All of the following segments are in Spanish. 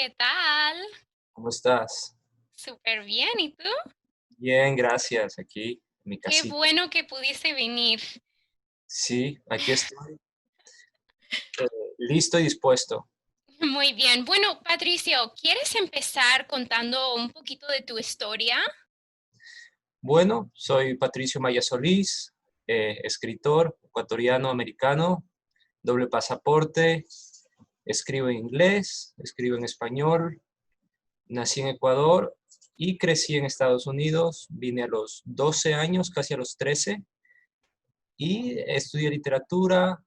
¿qué tal? ¿Cómo estás? Súper bien, ¿y tú? Bien, gracias. Aquí, en mi Qué casita. bueno que pudiste venir. Sí, aquí estoy, listo y dispuesto. Muy bien. Bueno, Patricio, ¿quieres empezar contando un poquito de tu historia? Bueno, soy Patricio Maya Solís, escritor ecuatoriano-americano, doble pasaporte, escribo en inglés, escribo en español, nací en Ecuador y crecí en Estados Unidos. Vine a los 12 años, casi a los 13, y estudié literatura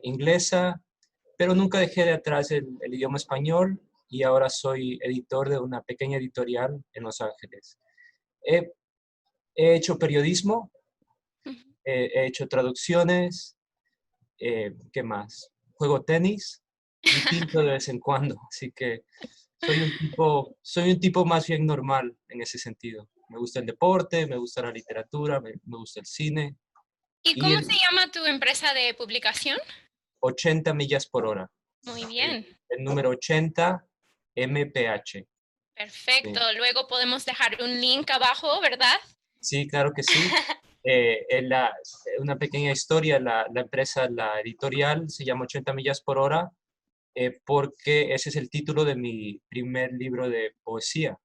inglesa, pero nunca dejé de atrás el idioma español y ahora soy editor de una pequeña editorial en Los Ángeles. He, he hecho periodismo, Ujú. he hecho traducciones, ¿qué más? Juego tenis y pinto de vez en cuando, así que soy un tipo más bien normal en ese sentido. Me gusta el deporte, me gusta la literatura, me gusta el cine ¿Y y cómo se el llama tu empresa de publicación? 80 millas por hora. Muy El, bien, el número 80 MPH. perfecto. Sí, Luego podemos dejar un link abajo, ¿verdad? sí, claro que sí. Una pequeña historia, la empresa, la editorial, se llama 80 millas por hora porque ese es el título de mi primer libro de poesía.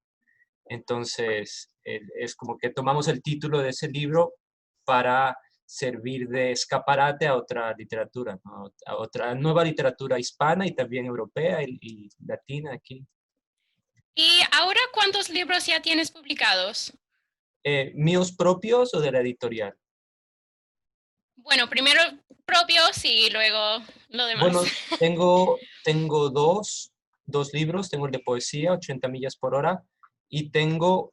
Entonces, es como que tomamos el título de ese libro para servir de escaparate a otra literatura, ¿no? A otra nueva literatura hispana y también europea y latina aquí. ¿Y ahora cuántos libros ya tienes publicados? ¿Míos propios o de la editorial? Bueno, primero propios y luego lo demás. Bueno, tengo dos libros. Tengo el de poesía, 80 millas por hora, y tengo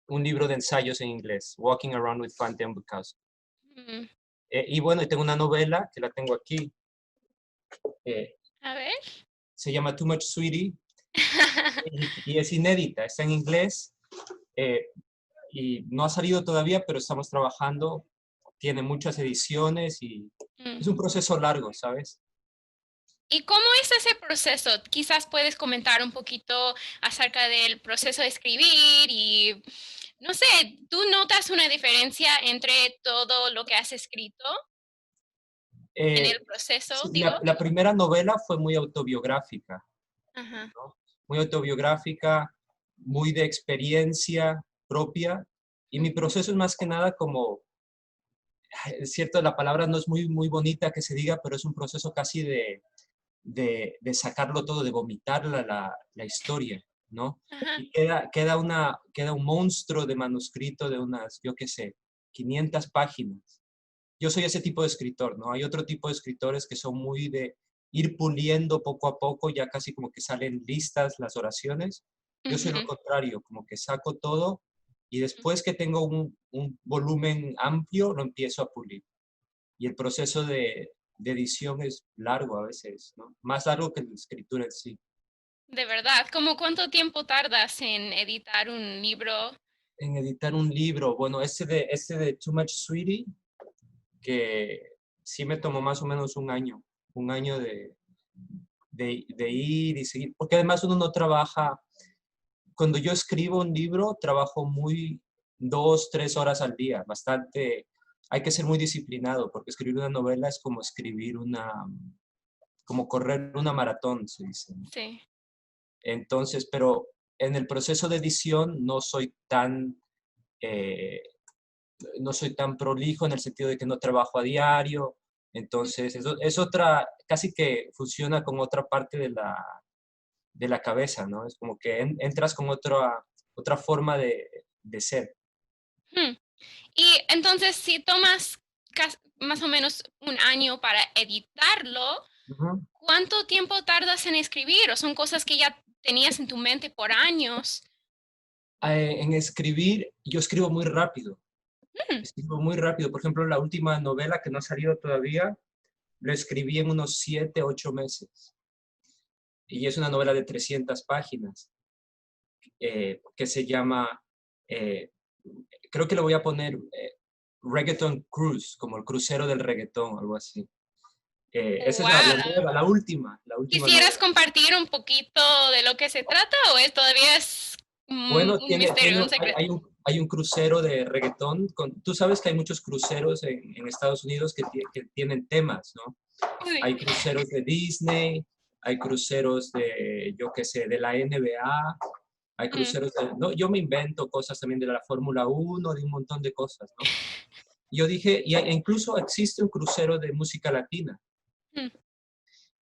un libro de ensayos en inglés, Walking Around with Fante and Bukowski. Mm, Y bueno, y tengo una novela que la tengo aquí, eh, A ver. se llama Too Much Sweetie, y es inédita, está en inglés, eh, y no ha salido todavía, pero estamos trabajando, tiene muchas ediciones y Mm. es un proceso largo, ¿sabes? ¿Y cómo es ese proceso? Quizás puedes comentar un poquito acerca del proceso de escribir y, no sé, ¿tú notas una diferencia entre todo lo que has escrito en Eh, el proceso, sí, digo? la primera novela fue muy autobiográfica, Ajá. ¿no? Muy autobiográfica, muy de experiencia propia, y mi Ujú, proceso es más que nada como, es cierto, la palabra no es muy bonita que se diga, pero es un proceso casi de sacarlo todo, de vomitar la historia, ¿no? ajá. Y queda un monstruo de manuscrito de unas, yo qué sé, 500 páginas. Yo soy ese tipo de escritor, ¿no? Hay otro tipo de escritores que son muy de ir puliendo poco a poco, ya casi como que salen listas las oraciones. Yo soy lo Ujú, contrario, como que saco todo y después que tengo un volumen amplio, lo empiezo a pulir. Y el proceso de edición es largo a veces, ¿no? Más largo que la escritura en sí. de verdad, ¿cómo cuánto tiempo tardas en editar un libro? En editar un libro, bueno, ese de Too Much Sweetie, que sí me tomó más o menos un año de ir y seguir, porque además uno no trabaja, cuando yo escribo un libro, trabajo 2, 3 horas al día, bastante, hay que ser muy disciplinado, porque escribir una novela es como como correr una maratón, se dice, ¿no? Sí. Entonces, pero en el proceso de edición eh, no soy tan prolijo en el sentido de que no trabajo a diario, entonces eso es otra, casi que funciona con otra parte de la cabeza, ¿no? Es como que entras con otra forma de ser. Mm. Y entonces, si tomas más o menos un año para editarlo, Ujú. ¿cuánto tiempo tardas en escribir? ¿O son cosas que ya tenías en tu mente por años? En escribir, yo Mm, escribo muy rápido. Por ejemplo, la última novela que no ha salido todavía, lo escribí en unos 7, 8 meses. Y es una novela de 300 páginas que se llama, eh, creo que le voy a poner Reggaeton Cruise, como el crucero del reggaetón, algo así. Esa es la Wow. nueva, la última ¿Quisieras novela. compartir un poquito de lo que se trata o es todavía es Bueno, un misterio, un secreto? hay un crucero de reggaetón. Tú sabes que hay muchos cruceros en Estados Unidos que tienen temas, ¿no? Sí. Hay cruceros de Disney, hay cruceros de, yo qué sé, de la NBA, hay Mm, cruceros de, no, yo me invento cosas también de la Fórmula 1, de un montón de cosas, ¿no? Yo dije, incluso existe un crucero de música latina. mm,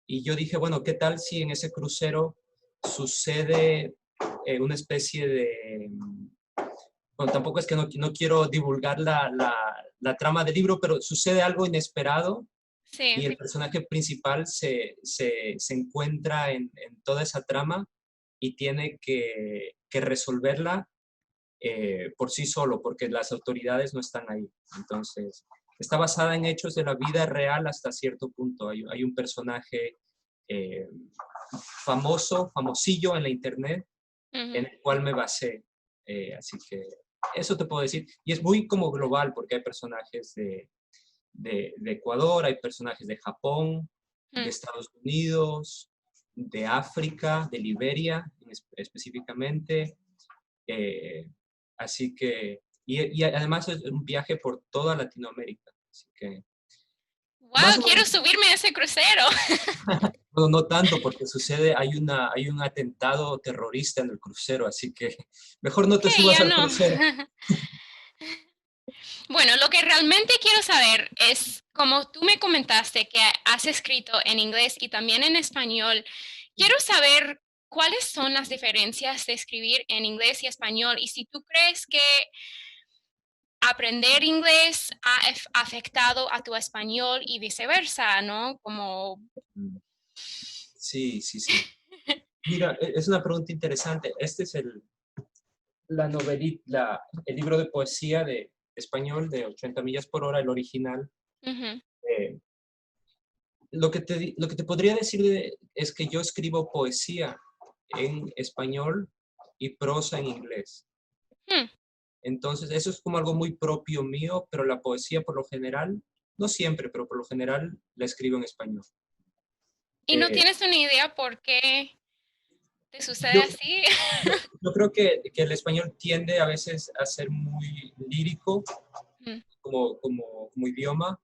Y yo dije, bueno, ¿qué tal si en ese crucero sucede una especie de... Bueno, tampoco es que no quiero divulgar la trama del libro, pero sucede algo inesperado y sí. el personaje principal se encuentra en toda esa trama y tiene que resolverla por sí solo, porque las autoridades no están ahí. Entonces, está basada en hechos de la vida real hasta cierto punto. Hay un personaje eh, famosillo en la internet, Ujú. en el cual me basé. Así que eso te puedo decir. Y es muy como global, porque hay personajes de Ecuador, hay personajes de Japón, de Mm. Estados Unidos, de África, de Liberia específicamente. Eh, así que, y además es un viaje por toda Latinoamérica. Así que, más Wow, o quiero menos, subirme a ese crucero. bueno, no tanto porque sucede, hay un atentado terrorista en el crucero, así que mejor no Ok, te subas ya al no. crucero. Bueno, lo que realmente quiero saber es, como tú me comentaste que has escrito en inglés y también en español, quiero saber cuáles son las diferencias de escribir en inglés y español y si tú crees que aprender inglés ha afectado a tu español y viceversa, ¿no? Como... Mm, sí, sí, sí. Mira, es una pregunta interesante. Este es la novelita, el libro de poesía de español de 80 millas por hora, el original. Ujú, Eh, lo que te podría decir es que yo escribo poesía en español y prosa en inglés. mm. Entonces, eso es como algo muy propio mío, pero la poesía por lo general, no siempre, pero por lo general la escribo en español. ¿Y no Eh, tienes una idea por qué te sucede yo, así? yo creo que el español tiende a veces a ser muy lírico Mm, como idioma,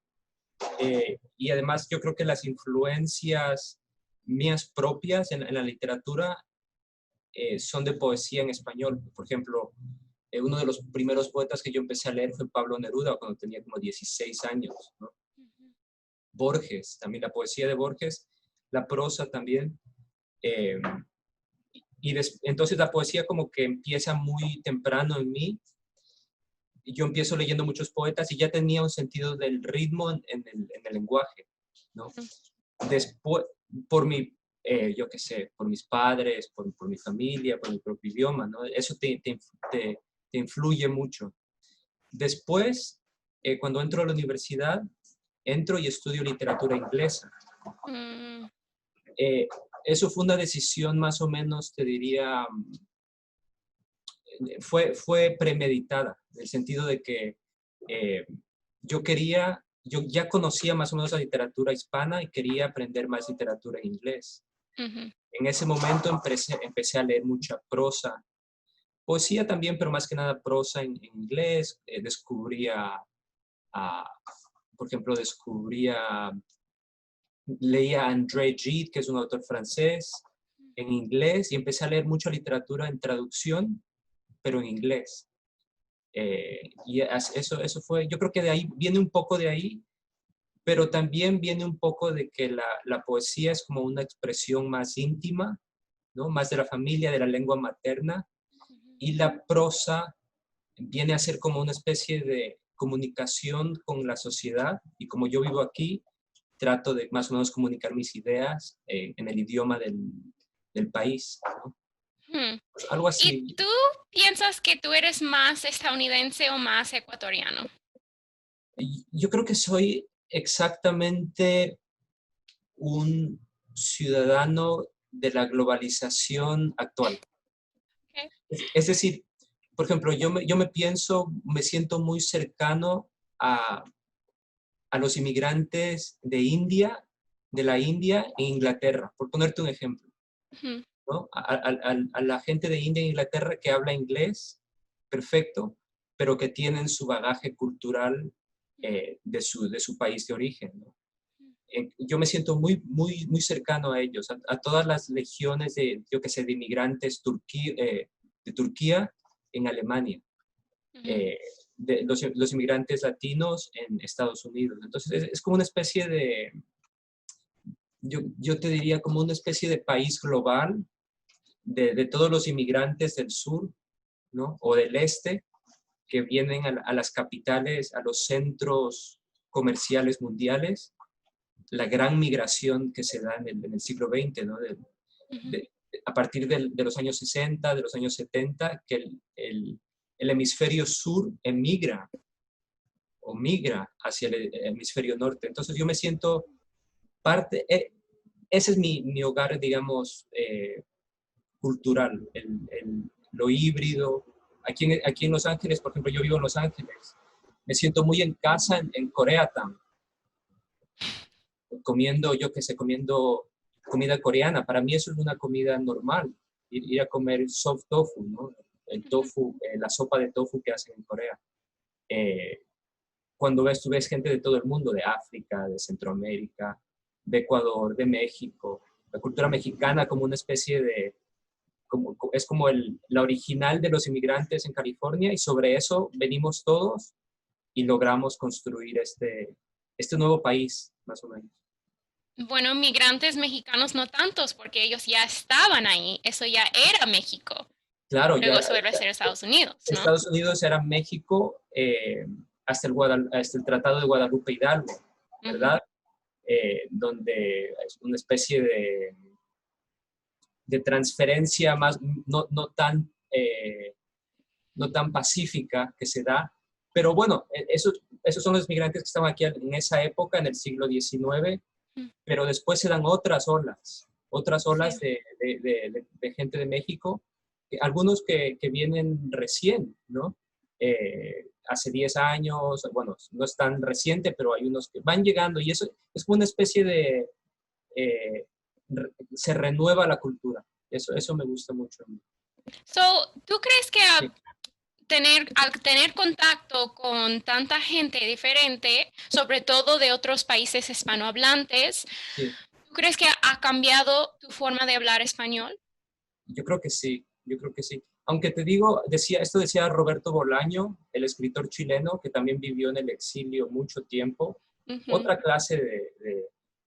y además yo creo que las influencias mías propias en la literatura son de poesía en español. Por ejemplo, uno de los primeros poetas que yo empecé a leer fue Pablo Neruda cuando tenía como 16 años, ¿no? ujú, Borges, también la poesía de Borges, la prosa también. eh, entonces la poesía como que empieza muy temprano en mí. Yo empiezo leyendo muchos poetas y ya tenía un sentido del ritmo en el lenguaje, ¿no? mm, Después, por mi, yo qué sé, por mis padres, por mi familia, por mi propio idioma, ¿no? Eso te influye mucho. Después, cuando entro a la universidad, entro y estudio literatura inglesa. mm, Eh, Eso fue una decisión más o menos, te diría, fue premeditada, en el sentido de que eh, yo ya conocía más o menos la literatura hispana y quería aprender más literatura en inglés. ujú, En ese momento empecé a leer mucha prosa, poesía también, pero más que nada prosa en inglés. A, por ejemplo, leía a André Gide, que es un autor francés, en inglés, y empecé a leer mucha literatura en traducción, pero en inglés. Eso fue, yo creo que de ahí, viene un poco de ahí, pero también viene un poco de que la poesía es como una expresión más íntima, ¿no? Más de la familia, de la lengua materna, ujú. y la prosa viene a ser como una especie de comunicación con la sociedad, y como yo vivo aquí, trato de más o menos comunicar mis ideas en el idioma del país, ¿no? Hmm. Pues algo ¿Y así. tú piensas que tú eres más estadounidense o más ecuatoriano? Yo creo que soy exactamente un ciudadano de la globalización actual. Okay. Es decir, por ejemplo, me siento muy cercano a, a los inmigrantes de India de la India e Inglaterra, por ponerte un ejemplo, Ujú, ¿no? A la gente de India e Inglaterra que habla inglés, perfecto, pero que tienen su bagaje cultural de su país de origen, ¿no? Yo me siento muy cercano a ellos, a todas las legiones de, yo que sé, de inmigrantes de Turquía en Alemania, ujú. eh, de los inmigrantes latinos en Estados Unidos. Entonces es como una especie de, yo te diría como una especie de país global de todos los inmigrantes del sur, ¿no? O del este, que vienen a las capitales, a los centros comerciales mundiales, la gran migración que se da en el siglo XX, ¿no? Ujú. A partir de los años 60, de los años 70, que el hemisferio sur emigra o migra hacia el hemisferio norte. Entonces yo me siento parte, ese es mi hogar, digamos, cultural, lo híbrido. Aquí en Los Ángeles, por ejemplo, yo vivo en Los Ángeles, me siento muy en casa en Koreatown, comiendo, yo qué sé, comiendo comida coreana. Para mí eso es una comida normal, ir a comer soft tofu, ¿no? El Ujú. tofu, la sopa de tofu que hacen en Corea. Eh, Cuando tú ves gente de todo el mundo, de África, de Centroamérica, de Ecuador, de México, la cultura mexicana como una especie de, es como la original de los inmigrantes en California y sobre eso venimos todos y logramos construir este nuevo país, más o menos. Bueno, migrantes mexicanos no tantos, porque ellos ya estaban ahí. Eso ya era México. Claro, ya Luego eso vuelve a ser Estados Unidos, ¿no? Estados Unidos era México hasta el Tratado de Guadalupe Hidalgo, Ujú. ¿verdad? Donde es una especie de transferencia más, no tan pacífica que se da. Pero bueno, esos son los migrantes que estaban aquí en esa época, en el siglo XIX, Mm, pero después se dan otras olas sí. de gente de México, algunos que vienen recién, ¿no? Hace 10 años, bueno, no es tan reciente, pero hay unos que van llegando y eso es como una especie de, eh, se renueva la cultura. Eso me gusta mucho. So, ¿tú crees que Sí, al tener contacto con tanta gente diferente, sobre todo de otros países hispanohablantes, sí. ¿tú crees que ha cambiado tu forma de hablar español? Yo creo que sí, yo creo que sí. Aunque te digo, esto decía Roberto Bolaño, el escritor chileno, que también vivió en el exilio mucho tiempo, Ujú. otra clase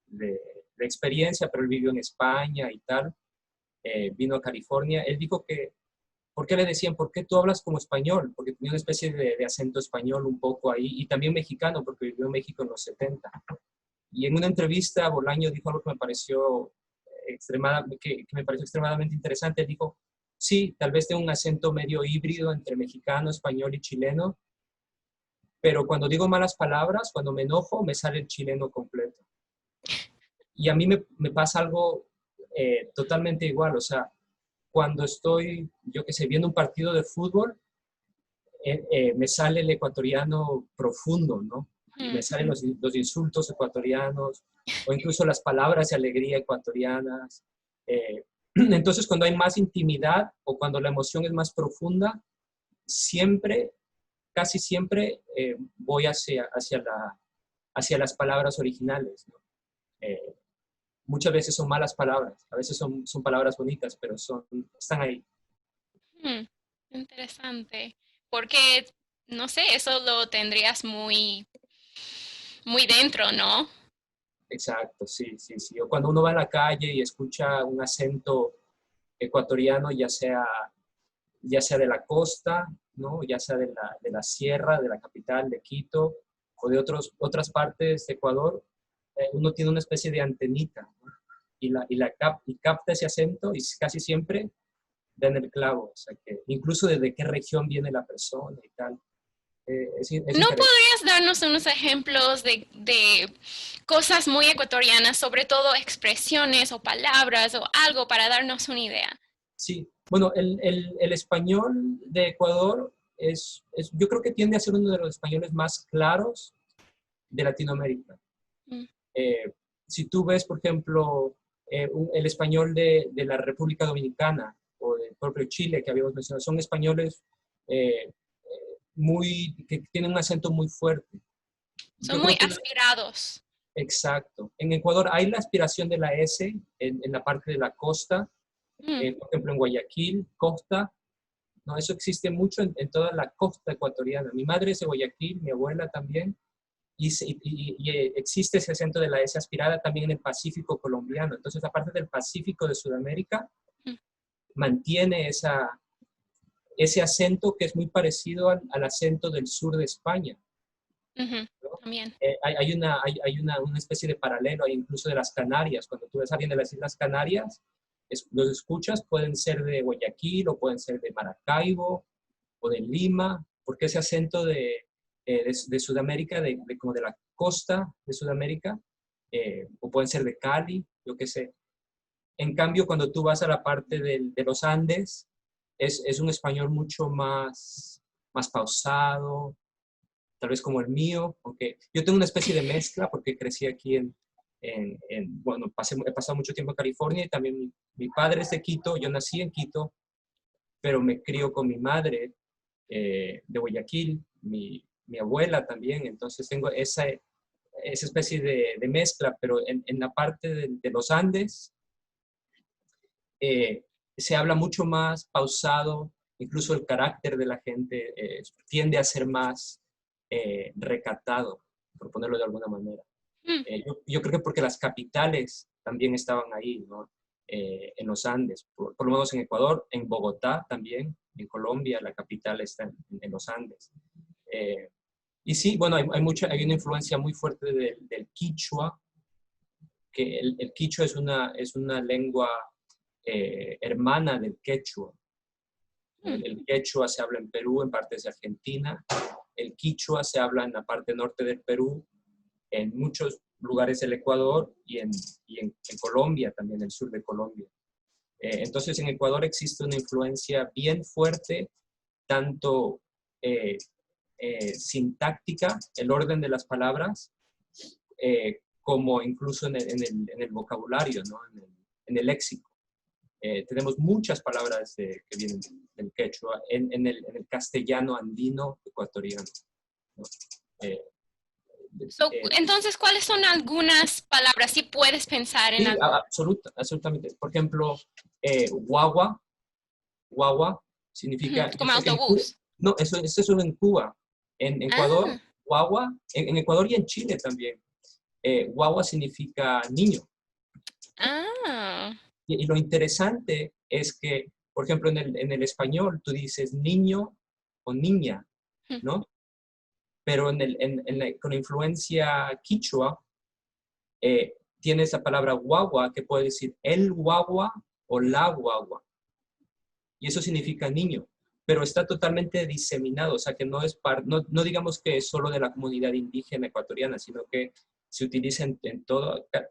de experiencia, pero él vivió en España y tal, vino a California. Él dijo que, ¿por qué le decían, por qué tú hablas como español? Porque tenía una especie de acento español un poco ahí, y también mexicano, porque vivió en México en los 70. Y en una entrevista, Bolaño dijo algo que me pareció que me pareció extremadamente interesante. Él dijo, sí, tal vez tengo un acento medio híbrido entre mexicano, español y chileno, pero cuando digo malas palabras, cuando me enojo, me sale el chileno completo. Y a mí me pasa algo totalmente igual, o sea, cuando estoy, yo qué sé, viendo un partido de fútbol, me sale el ecuatoriano profundo, ¿no? Y me Mm. salen los insultos ecuatorianos o incluso las palabras de alegría ecuatorianas. Entonces, cuando hay más intimidad o cuando la emoción es más profunda, siempre, casi siempre, voy hacia las palabras originales, ¿no? Eh, Muchas veces son malas palabras, a veces son palabras bonitas, pero están ahí. Mm, interesante. Porque, no sé, eso lo tendrías muy, muy dentro, ¿no? Exacto, sí, sí, sí. O cuando uno va a la calle y escucha un acento ecuatoriano, ya sea de la costa, ¿no? Ya sea de la sierra, de la capital, de Quito, o de otras partes de Ecuador, uno tiene una especie de antenita, ¿no? Y capta ese acento y casi siempre da en el clavo. O sea, que incluso desde qué región viene la persona y tal. Es ¿No interesante. podrías darnos unos ejemplos de cosas muy ecuatorianas, sobre todo expresiones o palabras o algo para darnos una idea? Sí, bueno, el español de Ecuador yo creo que tiende a ser uno de los españoles más claros de Latinoamérica. Mm, Eh, si tú ves, por ejemplo, el español de la República Dominicana o del propio Chile que habíamos mencionado, son españoles que tienen un acento muy fuerte. Son Yo muy creo que, aspirados. exacto. En Ecuador hay la aspiración de la S en la parte de la costa, Mm, por ejemplo, en Guayaquil, costa, ¿no? Eso existe mucho en toda la costa ecuatoriana. Mi madre es de Guayaquil, mi abuela también, y existe ese acento de la S aspirada también en el Pacífico colombiano. Entonces, la parte del Pacífico de Sudamérica mm, mantiene ese acento que es muy parecido al acento del sur de España, ujú, ¿no? también. Hay una especie de paralelo, hay incluso de las Canarias. Cuando tú ves a alguien de las Islas Canarias, los escuchas, pueden ser de Guayaquil o pueden ser de Maracaibo o de Lima, porque ese acento de Sudamérica, como de la costa de Sudamérica, o pueden ser de Cali, yo qué sé. En cambio, cuando tú vas a la parte de los Andes, es un español mucho más pausado, tal vez como el mío, aunque yo tengo una especie de mezcla porque crecí aquí bueno, he pasado mucho tiempo en California y también mi padre es de Quito, yo nací en Quito, pero me crío con mi madre de Guayaquil, mi abuela también, entonces tengo esa especie de mezcla, pero en la parte de los Andes eh, se habla mucho más pausado, incluso el carácter de la gente tiende a ser más recatado, por ponerlo de alguna manera. Mm, Yo creo que porque las capitales también estaban ahí, ¿no? En los Andes, por lo menos en Ecuador, en Bogotá también, en Colombia, la capital está en los Andes. Eh, y sí, bueno, hay una influencia muy fuerte del quichua, que el quichua es una lengua hermana del quechua. mm, El quechua se habla en Perú, en partes de Argentina. El quichua se habla en la parte norte del Perú, en muchos lugares del Ecuador y en Colombia, también en el sur de Colombia. Entonces, en Ecuador existe una influencia bien fuerte, tanto eh, sintáctica, el orden de las palabras, como incluso en el vocabulario, ¿no? En el léxico. Tenemos muchas palabras que vienen del quechua en el castellano andino ecuatoriano, ¿no? Eh, eh, Entonces, ¿cuáles son algunas palabras? Si puedes pensar en sí, algo. absolutamente. Por ejemplo, guagua, guagua Ujú, significa, yo como sé que en Cuba, autobús. no, eso es solo en Cuba. En Ecuador, Ah, guagua, en Ecuador y en Chile también, guagua significa niño. ah. Y lo interesante es que, por ejemplo, en el español tú dices niño o niña, Mm, ¿no? Pero con la influencia quichua, tiene esa palabra guagua que puede decir el guagua o la guagua. Y eso significa niño, pero está totalmente diseminado, o sea que no digamos que es solo de la comunidad indígena ecuatoriana, sino que se utiliza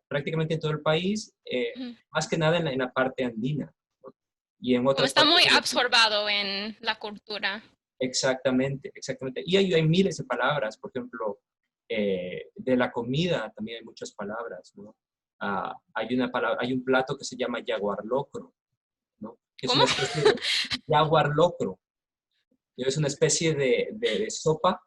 prácticamente en todo el país, ujú. más que nada en la parte andina, ¿no? Y en Como otras está partes muy de Latinoamérica. absorbado en la cultura. Exactamente, exactamente. Y hay miles de palabras, por ejemplo, de la comida también hay muchas palabras, ¿no? Hay un plato que se llama jaguar locro, ¿no? Que es ¿Cómo? una especie de jaguar locro. Es una especie de sopa.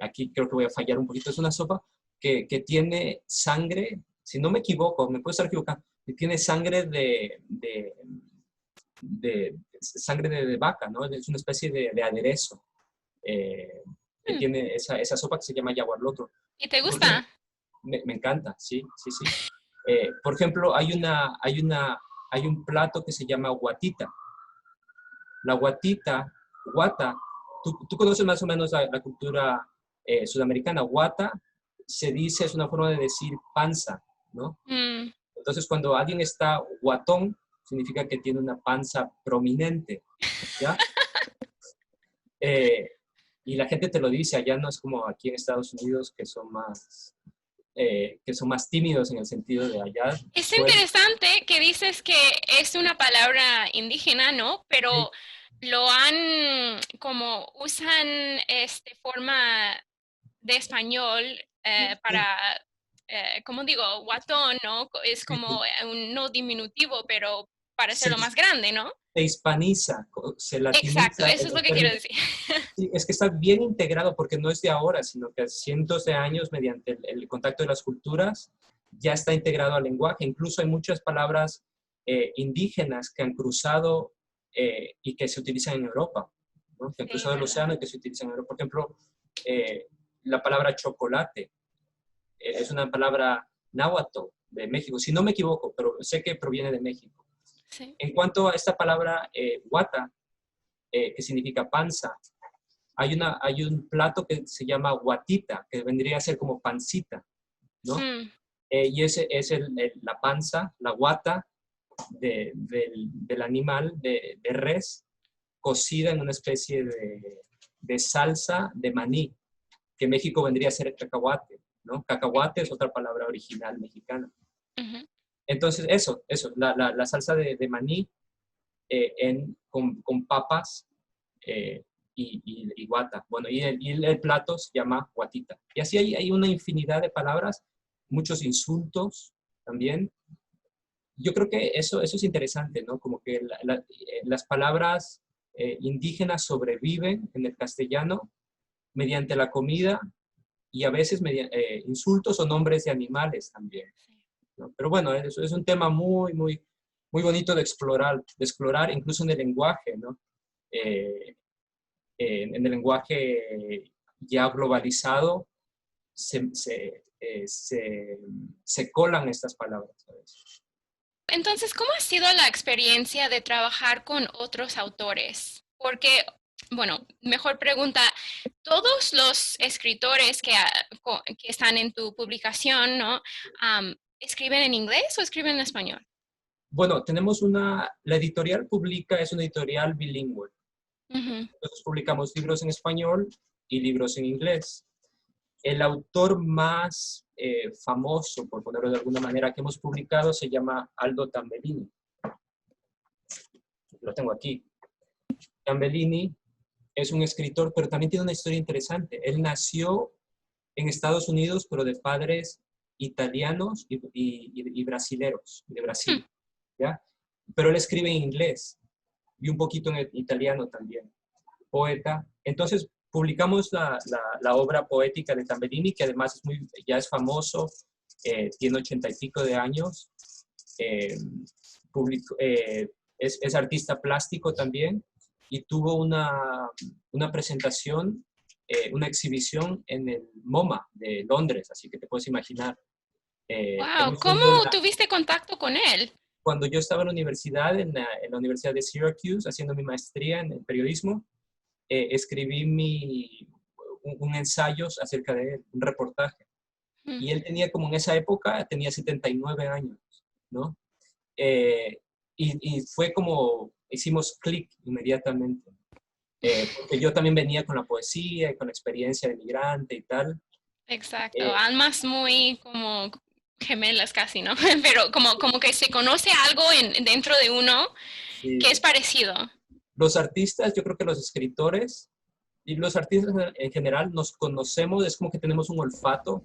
Aquí creo que voy a fallar un poquito. Es una sopa que tiene sangre, si no me equivoco, me puedo estar equivocando, que tiene sangre de sangre de vaca, ¿no? Es una especie de aderezo que Mm, tiene esa sopa que se llama jaguar locro. ¿y te Por ejemplo, gusta? me encanta, sí, sí, sí. Por ejemplo, hay un plato que se llama guatita. La guata, tú conoces más o menos la cultura sudamericana. Guata se dice, es una forma de decir panza, ¿no? Mm, Entonces, cuando alguien está guatón, significa que tiene una panza prominente, ¿ya? Eh, y la gente te lo dice, allá no es como aquí en Estados Unidos que son más tímidos en el sentido de allá es suelen. interesante que dices que es una palabra indígena, ¿no? Pero lo han, como usan forma de español para como digo, guatón, ¿no? Es Sí, como un no diminutivo, pero para se, hacerlo más grande, ¿no? se hispaniza, se Exacto, latiniza eso es lo el que quiero término. decir. Sí, es que está bien integrado porque no es de ahora, sino que hace cientos de años, mediante el contacto de las culturas, ya está integrado al lenguaje. Incluso hay muchas palabras indígenas que han cruzado y que se utilizan en Europa, ¿no? Que han Sí, cruzado el ¿verdad? océano y que se utilizan en Europa. Por ejemplo, la palabra chocolate es una palabra náhuatl de México, si no me equivoco, pero sé que proviene de México. Sí. En cuanto a esta palabra guata, que significa panza, hay un plato que se llama guatita, que vendría a ser como pancita, ¿no? Mm, Y ese es la panza, la guata del animal, de res, cocida en una especie de salsa de maní, que en México vendría a ser cacahuate, ¿no? Cacahuate es otra palabra original mexicana. ujú. Entonces, eso, la salsa de maní con papas y guata. Bueno, y el plato se llama guatita. Y así hay una infinidad de palabras, muchos insultos también. Yo creo que eso es interesante, ¿no? Como que las palabras indígenas sobreviven en el castellano mediante la comida y a veces mediante insultos o nombres de animales también, ¿no? Pero bueno, eso es un tema muy bonito de explorar incluso en el lenguaje, ¿no? Eh, en el lenguaje ya globalizado se colan estas palabras, ¿sabes? Entonces, ¿cómo ha sido la experiencia de trabajar con otros autores? Porque, bueno, mejor pregunta, todos los escritores que están en tu publicación, ¿no? ¿Escriben en inglés o escriben en español? Bueno, la editorial publica, es una editorial bilingüe. Ujú. Nosotros publicamos libros en español y libros en inglés. El autor más famoso, por ponerlo de alguna manera, que hemos publicado se llama Aldo Tambellini. Lo tengo aquí. Tambellini es un escritor, pero también tiene una historia interesante. Él nació en Estados Unidos, pero de padres italianos y brasileros, de Hmm. Brasil, ¿ya? Pero él escribe en inglés y un poquito en italiano también, poeta. Entonces, publicamos la obra poética de Tambellini, que además ya es famoso, tiene 80 y pico de años, eh, es artista plástico también, y tuvo una presentación, una exhibición en el MoMA de Londres, así que te puedes imaginar. Wow, También ¿cómo siendo tuviste contacto con él? cuando yo estaba en la universidad, en la Universidad de Syracuse, haciendo mi maestría en el periodismo, escribí un ensayo acerca de él, un reportaje. Mm. Y él tenía como en esa época, tenía 79 años, ¿no? Eh, y fue como, hicimos clic inmediatamente, porque yo también venía con la poesía y con la experiencia de migrante y tal. Exacto, Eh, almas muy como gemelas casi, ¿no? Pero como que se conoce algo dentro de uno que es y parecido. los artistas, yo creo que los escritores y los artistas en general nos conocemos, es como que tenemos un olfato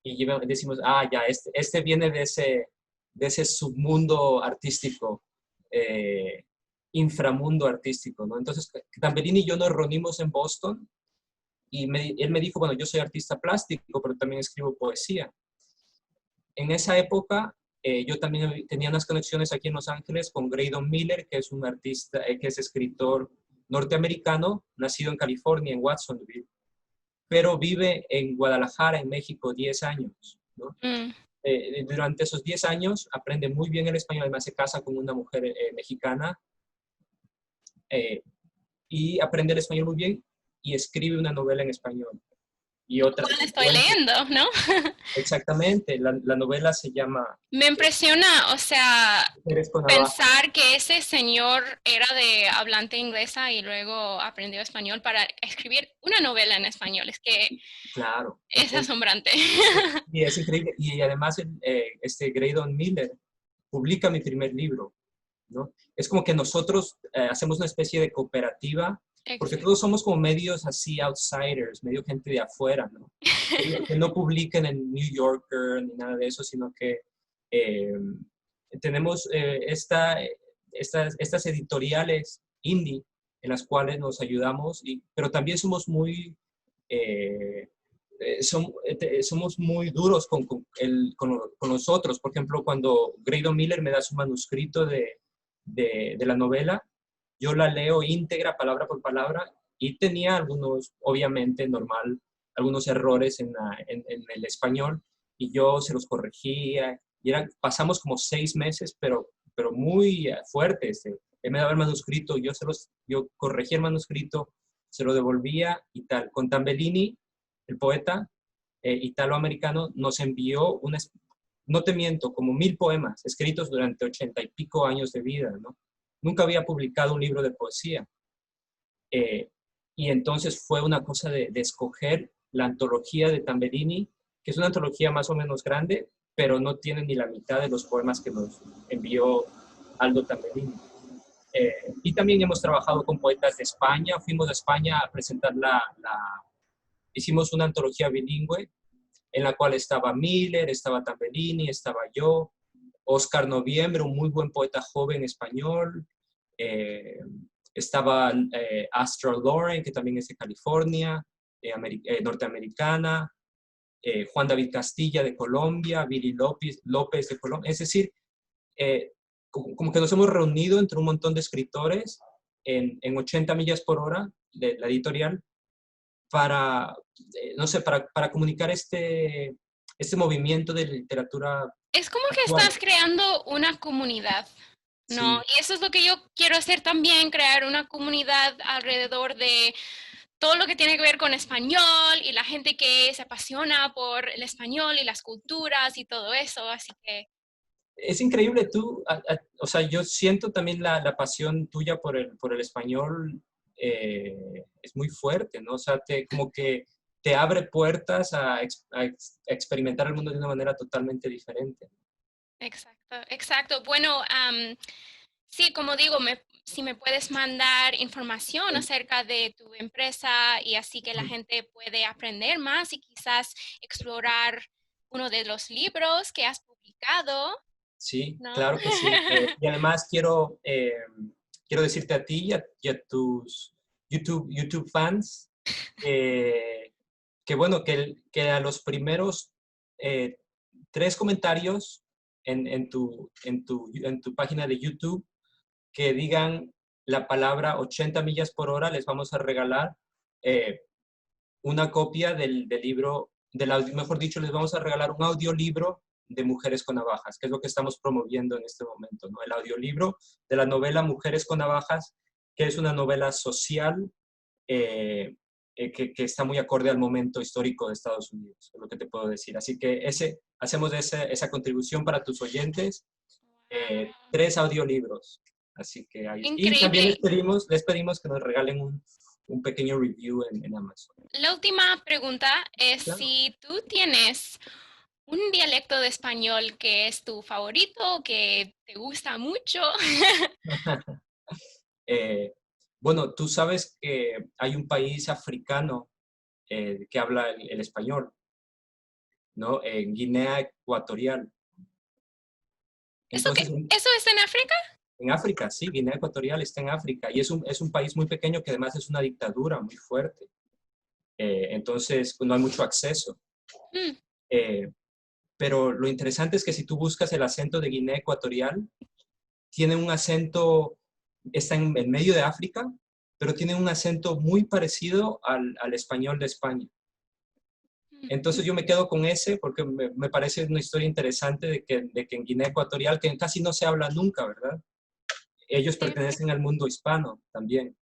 y decimos, ah, ya, este viene de ese submundo artístico, eh, inframundo artístico, ¿no? Entonces, Tambellini y yo nos reunimos en Boston y él me dijo, bueno, yo soy artista plástico, pero también escribo poesía. En esa época, yo también tenía unas conexiones aquí en Los Ángeles con Graydon Miller, que es un artista, que es escritor norteamericano, nacido en California, en Watsonville, pero vive en Guadalajara, en México, 10 años, ¿no? Mm. Durante esos 10 años aprende muy bien el español, además se casa con una mujer mexicana eh, y aprende el español muy bien y escribe una novela en español y otra ¿Cuál en estoy cuento. leyendo, no? Exactamente, la novela se llama Me impresiona, o sea, Mujeres con Navaja. pensar que ese señor era de hablante inglesa y luego aprendió español para escribir una novela en español. Es que Claro, es asombrante. y es increíble. Y además, este Graydon Miller publica mi primer libro, ¿no? Es como que nosotros hacemos una especie de cooperativa porque Exacto. todos somos como medios así outsiders, medio gente de afuera, ¿no? Que no publican en New Yorker ni nada de eso, sino que eh, tenemos estas editoriales indie en las cuales nos ayudamos, pero también somos muy, eh, somos muy duros con los otros. Por ejemplo, cuando Graydon Miller me da su manuscrito de la novela, yo la leo íntegra, palabra por palabra, y tenía algunos, obviamente, normal, algunos errores en el español, y yo se los corregía, y pasamos como 6 meses, pero muy fuertes. Él me daba el manuscrito, yo corregía el manuscrito, se lo devolvía y tal. Con Tambellini, el poeta italoamericano, nos envió no te miento, como 1000 poemas escritos durante 80 y pico años de vida, ¿no? Nunca había publicado un libro de poesía. Eh, y entonces fue una cosa de escoger la antología de Tambellini, que es una antología más o menos grande, pero no tiene ni la mitad de los poemas que nos envió Aldo Tambellini. Y también hemos trabajado con poetas de España. Fuimos a España a presentar hicimos una antología bilingüe en la cual estaba Miller, estaba Tambellini, estaba yo, Oscar Noviembre, un muy buen poeta joven español, eh, estaba Astra Loren, que también es de California, norteamericana, Juan David Castilla de Colombia, Billy López de Colombia. Es decir, como que nos hemos reunido entre un montón de escritores en 80 millas por hora de la editorial para, no sé, para comunicar este movimiento de literatura Es como que actual. estás creando una comunidad, ¿no? Sí, Y eso es lo que yo quiero hacer también, crear una comunidad alrededor de todo lo que tiene que ver con español y la gente que se apasiona por el español y las culturas y todo eso. Así que es increíble o sea, yo siento también la pasión tuya por el español, es muy fuerte, ¿no? O sea, como que te abre puertas a experimentar el mundo de una manera totalmente diferente. exacto, exacto. Bueno, sí, como digo, si me puedes mandar información Sí, acerca de tu empresa y así que la gente puede aprender más y quizás explorar uno de los libros que has publicado, sí, ¿no? claro que sí. Y además quiero decirte a ti y a tus YouTube fans que, que bueno, que a los primeros 3 comentarios en tu página de YouTube que digan la palabra 80 millas por hora, les vamos a regalar eh, una copia del libro, mejor dicho, les vamos a regalar un audiolibro de Mujeres con Navajas, que es lo que estamos promoviendo en este momento, ¿no? El audiolibro de la novela Mujeres con Navajas, que es una novela social eh, que está muy acorde al momento histórico de Estados Unidos, es lo que te puedo decir. Así que hacemos esa contribución para tus oyentes, Wow. 3 audiolibros. Así que y también Increíble. les pedimos que nos regalen un pequeño review en Amazon. La última pregunta es Claro. si tú tienes un dialecto de español que es tu favorito, que te gusta mucho. Eh, bueno, tú sabes que hay un país africano que habla el español, ¿no? En Guinea Ecuatorial. ¿Eso qué? Entonces, ¿Eso es en África? en África, sí, Guinea Ecuatorial está en África y es un país muy pequeño que además es una dictadura muy fuerte. Entonces, pues, no hay mucho acceso. Mm, Eh, pero lo interesante es que si tú buscas el acento de Guinea Ecuatorial, tiene un acento, está en el medio de África, pero tiene un acento muy parecido al español de España. mm. Entonces yo me quedo con ese porque me parece una historia interesante de que en Guinea Ecuatorial, que casi no se habla nunca, ¿verdad? Ellos Sí, sí. pertenecen al mundo hispano también,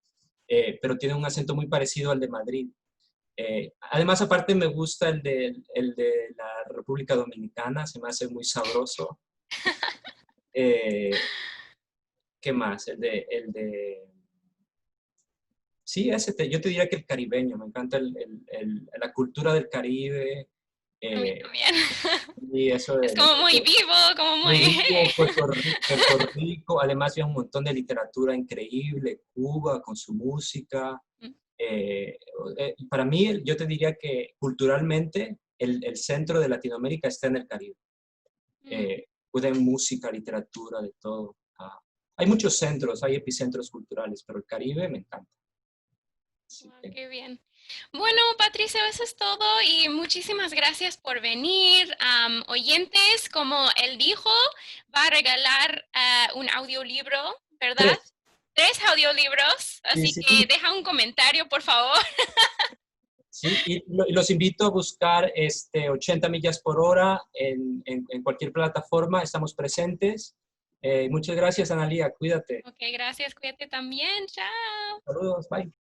pero tienen un acento muy parecido al de Madrid. Además, aparte me gusta el de la República Dominicana, se me hace muy sabroso. Eh, ¿Qué más? Sí, yo te diría que el caribeño, me encanta la cultura del Caribe, A mí Eh, también. y eso Es de como muy vivo, como muy muy... vivo, Puerto Rico, además hay un montón de literatura increíble, Cuba con su música. Eh, para mí, yo te diría que culturalmente el centro de Latinoamérica está en el Caribe. De música, literatura, de todo. Hay muchos centros, hay epicentros culturales, pero el Caribe me encanta. Sí, Wow, qué bien. Bueno, Patricia, eso es todo y muchísimas gracias por venir. Oyentes, como él dijo, va a regalar un audiolibro, ¿verdad? tres. 3 audiolibros, Sí, así sí, que deja un comentario, por favor. sí, y los invito a buscar 80 millas por hora en cualquier plataforma, estamos presentes. Muchas gracias, Analía, cuídate. Ok, gracias, cuídate también, chao. Saludos, bye.